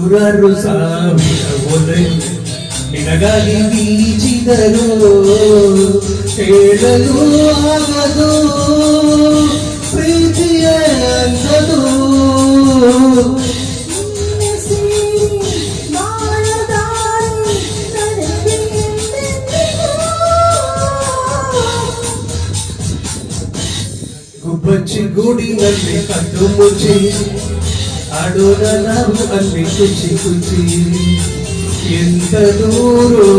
ನೂರಾರು ಸಾವಿರ ಒಲೆ ನಿನಗಾಗಿ ಬೀಚಿದರು ಹೇಳಲು ಆಗದು ಪ್ರೀತಿಯ ಅಂದದು ಗುಬ್ಬಚ್ಚಿ ಗೂಡಿನಲ್ಲಿ ಕದ್ದು ಮುಚ್ಚಿ ಆಡೋಣ ನಾವು ಅಲ್ಲಿ ಖುಷಿ ಖುಷಿ ಎಂತ ದೂರು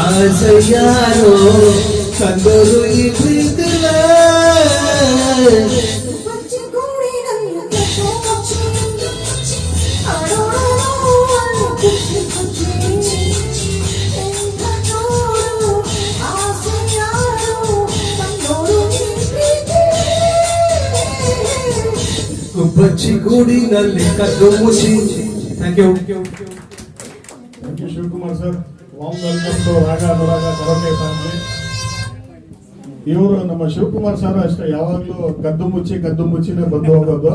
ಆಸೆ ಯಾರೋ ಕಂದರು ಈ ಪ್ರೀತಿಲ ಗುಬ್ಬಚ್ಚಿ ಗೂಡಿನಲ್ಲಿ ಕದ್ದು ಮುಚ್ಚಿ. Thank you Shivakumar sir. Warm welcome to Raga Anuraga karaoke family. ಇವರು ನಮ್ಮ ಶಿವಕುಮಾರ್ ಸರ್ ಅಷ್ಟೇ, ಯಾವಾಗಲೂ ಕದ್ದು ಮುಚ್ಚಿನೇ ಬಂದು ಹೋಗೋದು.